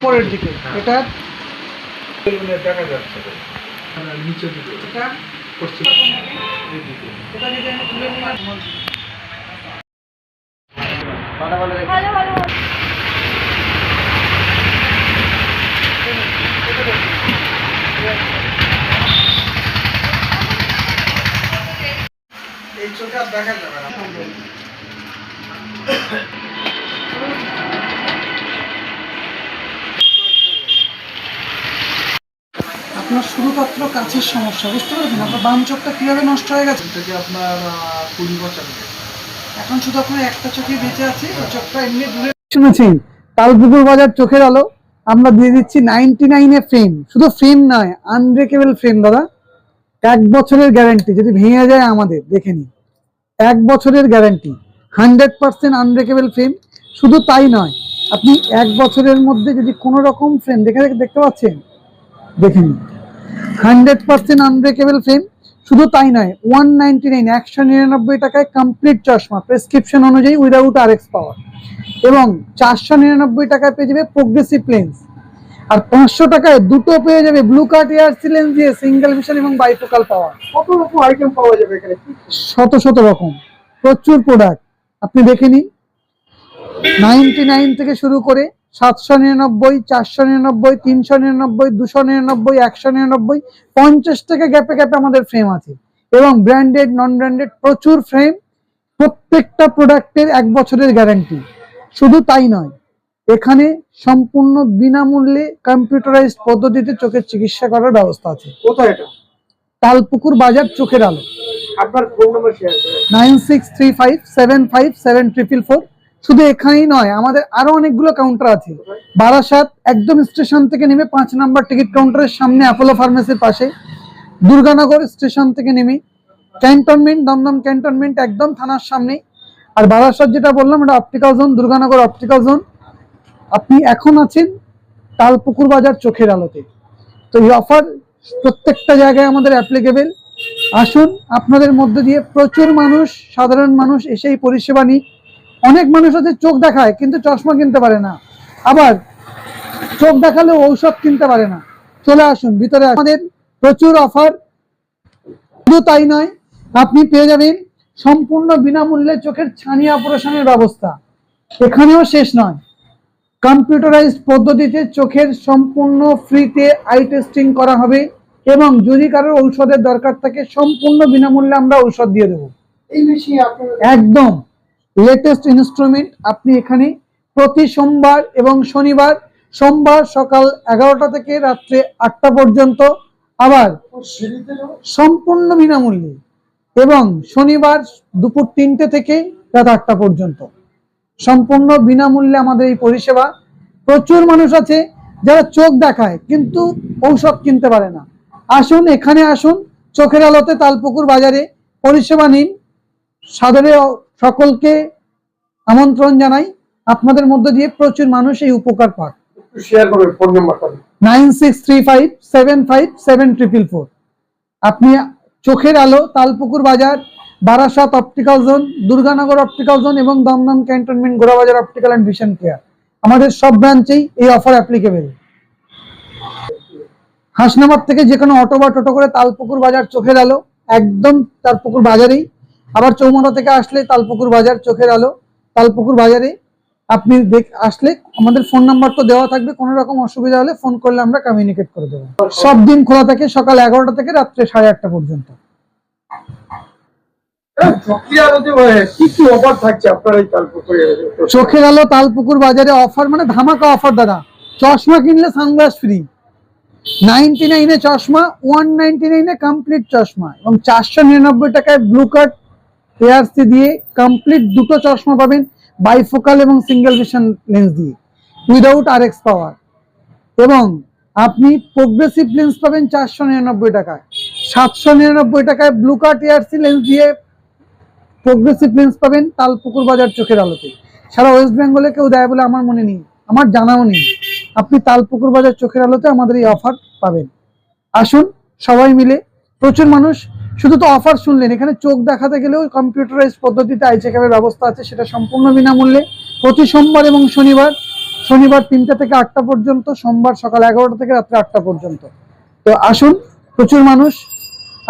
পরের দিকে এটা দেখা যাচ্ছে নিচের দিকে এটা পশ্চিম দিকে এটা যদি আমি তুলে নিলাম ভালো ভালো এই চোখে আর দেখা যাবে না। আপনার শুধুমাত্র কাছের সমস্যা, বুঝতে পারবেন? আপনার বাম চোখটা কিভাবে নষ্ট হয়ে গেছে? থেকে আপনার 20 বছর এখন শুধু আপনার একটা চোখে বেঁচে আছে, এই চোখটা এমনি দূরে শুনেছেন। তালপুকুর বাজার চোখের আলো আমরা দিয়ে দিচ্ছি 99 ফ্রেম, শুধু ফ্রেম নয়, আনব্রেকেবল ফ্রেম দাদা। 1 বছরের গ্যারান্টি, যদি ভেঙে যায় আমাদের দেখে নিন, 1 বছরের গ্যারান্টি, 100% আনব্রেকেবল ফ্রেম। শুধু তাই নয়, আপনি 1 বছরের মধ্যে যদি কোনো রকম ফ্রেম দেখতে পাচ্ছেন, দেখে নিন, 100% আনব্রেকেবল ফ্রেম। শুধু তাই নয়, 199 টাকায় কমপ্লিট চশমা প্রেসক্রিপশন অনুযায়ী উইদাউট আরএক্স পাওয়ার, এবং 499 টাকায় পেয়ে যাবে প্রোগ্রেসিভ লেন্স, আর 500 টাকায় দুটো পেয়ে যাবে ব্লু কাট এআরসি লেন্স দিয়ে সিঙ্গেল ভিশন এবং বাইফোকাল পাওয়ার। কত রকম আইটেম পাওয়া যাবে এখানে? শত শত রকম প্রচুর প্রোডাক্ট আপনি দেখে নিন। 99 থেকে শুরু করে 799, 499, 399, 299, 199, 50 টাকা গ্যাপে গ্যাপে আমাদের ফ্রেম আছে, এবং ব্র্যান্ডেড নন ব্র্যান্ডেড প্রচুর ফ্রেম। প্রত্যেকটা প্রোডাক্টের 1 বছরের গ্যারান্টি। শুধু তাই নয়, এখানে সম্পূর্ণ বিনামূল্যে কম্পিউটারাইজড পদ্ধতিতে চোখের চিকিৎসা করার ব্যবস্থা আছে। কোথায় এটা? তালপুকুর বাজার চোখের আলো। আপনার ফোন নাম্বার শেয়ার করুন। 9635757444। শুধু এখানেই নয়, আমাদের আরো অনেকগুলো কাউন্টার আছে। বারাসাত একদম স্টেশন থেকে নেমে 5 নম্বর টিকিট কাউন্টারের সামনে অ্যাপোলো ফার্মেসির পাশে, দুর্গানগর স্টেশন থেকে নেমে ক্যান্টনমেন্ট, দমদম ক্যান্টনমেন্ট একদম থানার সামনে, আর বারাসাত যেটা বললাম এটা optical zone, Durganagar optical zone. আপনি এখন আছেন তালপুকুর বাজার চোখের আলোতে। তো এই অফার প্রত্যেকটা জায়গায় আমাদের অ্যাপ্লিকেবল। আসুন, আপনাদের মধ্যে দিয়ে প্রচুর মানুষ, সাধারণ মানুষ এসে এই পরিষেবা নিই। অনেক মানুষ আছে চোখ দেখায় কিন্তু চশমা কিনতে পারে না, আবার চোখ দেখালেও ঔষধ কিনতে পারে না। চলে আসুন ভিতরে, আমাদের প্রচুর অফার। শুধু তাই নয়, আপনি পেয়ে যাবেন সম্পূর্ণ বিনামূল্যে চোখের ছানি অপারেশনের ব্যবস্থা। এখানেও শেষ নয়, কম্পিউটারাইজড পদ্ধতিতে চোখের সম্পূর্ণ ফ্রিতে আই টেস্টিং করা হবে, এবং যদি কারোর ঔষধের দরকার থাকে সম্পূর্ণ বিনামূল্যে আমরা ঔষধ দিয়ে দেবো। এই বেশি আপনার একদম লেটেস্ট ইনস্ট্রুমেন্ট। আপনি এখানে প্রতি সোমবার এবং শনিবার, সোমবার সকাল 11টা থেকে রাত্রে 8টা পর্যন্ত, আবার সম্পূর্ণ বিনামূল্যে, এবং শনিবার দুপুর 3টে থেকে রাত 8টা পর্যন্ত সম্পূর্ণ বিনামূল্যে আমাদের এই পরিষেবা। প্রচুর মানুষ আছে যারা চোখ দেখায় কিন্তু ঔষধ কিনতে পারে না। আসুন, এখানে আসুন, চোখের আলোতে তালপুকুর বাজারে পরিষেবা নিন। সাদরে সকলকে আমন্ত্রণ জানাই। আপনাদের মধ্যে দিয়ে প্রচুর মানুষ এই উপকার পাক। শেয়ার করবেন ফোন নাম্বারটা। 9635757444। আপনি চোখের আলো, Talpukur Bazar, Barasat optical zone, Durganagar optical zone এবং Dum Dum cantonment Gorabazar optical and vision care, আমাদের সব ব্রাঞ্চেই এই অফার অ্যাপ্লিকেবল। হাসনাবাদ থেকে যে কোনো অটো বা টোটো করে তালপুকুর বাজার চোখের আলো, একদম তালপুকুর বাজারেই। আবার চৌমাথা থেকে আসলে তালপুকুর বাজার চোখের আলো, তালপুকুর বাজারে আপনি আসলে আমাদের ফোন নাম্বার তো দেওয়া থাকবে, কোনো রকম অসুবিধা হলে ফোন করলে আমরা কমিউনিকেট করে দেবো। সব দিন খোলা থাকে, সকাল 11টা থেকে রাত্রে 8:30 পর্যন্ত। চোখের আলো তালপুকুর বাজারে অফার মানে ধামাকা অফার দাদা। চশমা কিনলে সানগ্লাস ফ্রি, 99 চশমা, 199 কমপ্লিট চশমা, এবং 499 টাকায় ব্লু কাট এআরসি দিয়ে কমপ্লিট দুটো চশমা পাবেন, বাইফোকাল এবং সিঙ্গেল ভিশন লেন্স দিয়ে উইদাউট আরএক্স পাওয়ার, এবং আপনি প্রোগ্রেসিভ লেন্স পাবেন 499 টাকায়। 799 টাকায় ব্লু কাট এআরসি লেন্স দিয়ে প্রোগ্রেসিভ লেন্স পাবেন তালপুকুর বাজার চোখের আলোতে। সারা ওয়েস্ট বেঙ্গলে কেউ দেয় বলে আমার মনে নেই, আমার জানাও নেই। আপনি তালপুকুর বাজার চোখের আলোতে আমাদের এই অফার পাবেন। আসুন সবাই মিলে, প্রচুর মানুষ। শুধু তো অফার শুনলেন, এখানে চোখ দেখাতে গেলেও কম্পিউটারাইজড পদ্ধতিতে আই চেকআপের ব্যবস্থা আছে, সেটা সম্পূর্ণ বিনামূল্যে। প্রতি সোমবার এবং শনিবার শনিবার 3টা থেকে 8টা পর্যন্ত, সোমবার সকাল 11টা থেকে রাত্রে 8টা পর্যন্ত। তো আসুন, প্রচুর মানুষ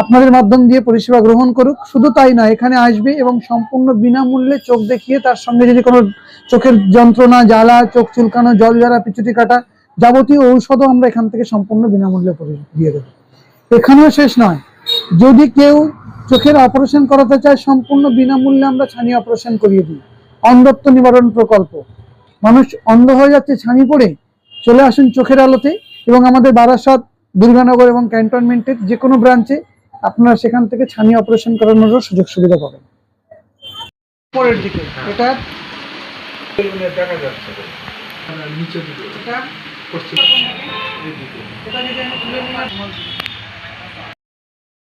আপনাদের মাধ্যম দিয়ে পরিষেবা গ্রহণ করুক। শুধু তাই নয়, এখানে আসবে এবং সম্পূর্ণ বিনামূল্যে চোখ দেখিয়ে তার সঙ্গে যদি কোনো চোখের যন্ত্রণা, জ্বালা, চোখ চুলকানো, জল ঝরা, পিছুটি কাটা, যাবতীয় ঔষধও আমরা এখান থেকে সম্পূর্ণ বিনামূল্যে দিয়ে দেবো। এখানেও শেষ নয়, যদি কেউ চোখের অপারেশন করাতে চায়, সম্পূর্ণ বিনামূল্যে আমরা ছানি অপারেশন করিয়ে দিই। অন্ধত্ব নিবারণ প্রকল্প, মানুষ অন্ধ হয়ে যাচ্ছে ছানি পড়ে, চলে আসুন চোখের আলোতে। এবং আমাদের বারাসাত, দুর্গানগর এবং ক্যান্টনমেন্টের যে কোনো ব্রাঞ্চে আপনারা সেখান থেকে ছানি অপারেশন করানোরও সুযোগ সুবিধা পাবেন। পরের দিকে এটা দেখা যাচ্ছে নিচে দিকে এটা পশ্চিম এটা যদি আমি তুলে নিই